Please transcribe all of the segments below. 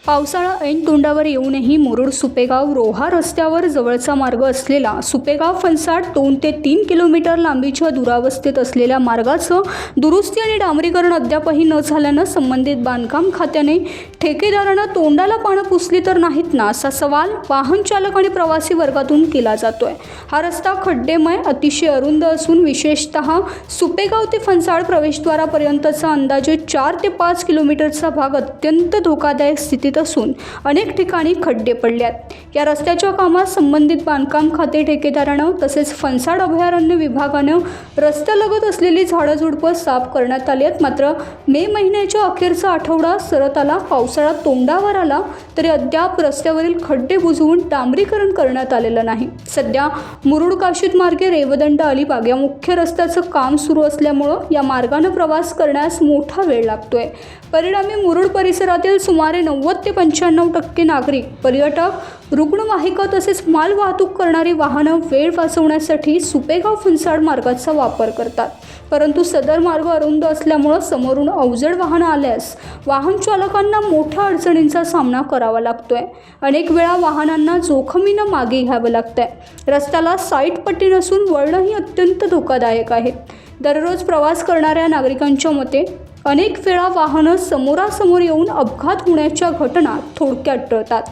पावसाळा ऐन तोंडावर येऊनही मुरुड सुपेगाव रोहा रस्त्यावर जवळचा मार्ग असलेला सुपेगाव फणसाड 2 ते 3 किलोमीटर लांबीच्या दुरावस्थेत असलेल्या मार्गाचं दुरुस्ती आणि डांबरीकरण अद्यापही न झाल्यानं संबंधित बांधकाम खात्याने ठेकेदारांना तोंडाला पानं पुसली तर नाहीत ना असा सवाल वाहन चालक आणि प्रवासी वर्गातून केला जातोय। हा रस्ता खड्डेमय अतिशय अरुंद असून विशेषतः सुपेगाव ते फणसाड प्रवेशद्वारापर्यंतचा अंदाजे 4 ते 5 किलोमीटरचा भाग अत्यंत धोकादायक स्थितीत असून अनेक ठिकाणी खड्डे पडल्यात। या रस्त्याच्या कामात संबंधित बांधकाम खाते ठेकेदारानं तसेच फणसाड अभयारण्य विभागानं रस्त्यालगत असलेली झाडझुडपं साफ करण्यात आली आहेत। मात्र मे महिन्याच्या अखेरचा आठवडा सरत आला, पावसाळा तोंडावर आला तरी अद्याप रस्त्यावरील खड्डे बुजवून डांबरीकरण करण्यात आलेलं नाही। सध्या मुरुड काशीद मार्गे रेवदंड अलिबाग या मुख्य रस्त्याचं काम सुरू असल्यामुळे या मार्गाने प्रवास करण्यास मोठा वेळ लागतोय। परिणामी मुरुड परिसरातील सुमारे 90 ते 95% नागरिक, पर्यटक, रुग्णवाहिका तसेच माल वाहतूक करणारी वाहनं वेळ वाचवण्यासाठी सुपेगाव फणसाड मार्गाचा वापर करतात। परंतु सदर मार्ग अरुंद असल्यामुळे समोरून अवजड वाहनं आल्यास वाहन चालकांना मोठ्या अडचणींचा सामना करावा लागतोय। अनेक वेळा वाहनांना जोखमीनं मागे घ्यावं लागतंय। रस्त्याला साईड पट्टी नसून वळणही अत्यंत धोकादायक आहेत। दररोज प्रवास करणाऱ्या नागरिकांच्या मते अनेक वेळा वाहनं समोरासमोर येऊन अपघात होण्याच्या घटना थोडक्यात टळतात।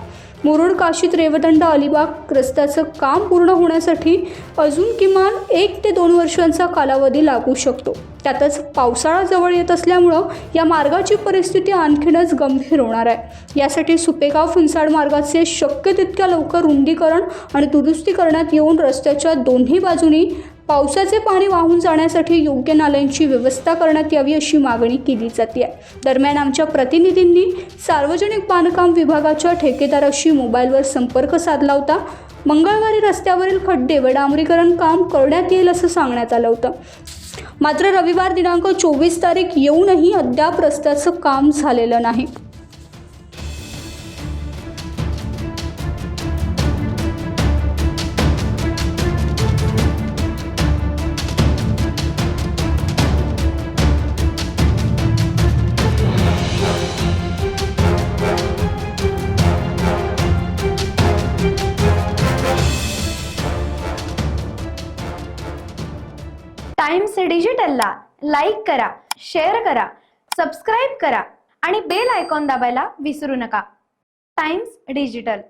मुरुड काशीद रेवदंड अलिबाग रस्त्याचं काम पूर्ण होण्यासाठी अजून किमान 1 ते 2 वर्षांचा कालावधी लागू शकतो। त्यातच पावसाळा जवळ येत असल्यामुळं या मार्गाची परिस्थिती आणखीनच गंभीर होणार आहे। यासाठी सुपेगाव फणसाड मार्गाचे शक्य तितक्या लवकर रुंदीकरण आणि दुरुस्ती करण्यात येऊन रस्त्याच्या दोन्ही बाजूनी पावसाचे पाणी वाहून जाण्यासाठी योग्य नाल्यांची व्यवस्था करण्यात यावी अशी मागणी केली जाते। दरम्यान आमच्या प्रतिनिधींनी सार्वजनिक बांधकाम विभागाच्या ठेकेदाराशी मोबाईलवर संपर्क साधला होता। मंगळवारी रस्त्यावरील खड्डे व डांबरीकरण काम करण्यात येईल असं सांगण्यात आलं होतं। मात्र रविवार दिनांक 24 तारीख येऊनही अद्याप रस्त्याचं काम झालेलं नाही। टाइम्स डिजिटलला लाईक करा, शेअर करा, सबस्क्राईब करा आणि बेल आयकॉन दाबायला विसरू नका। Times digital.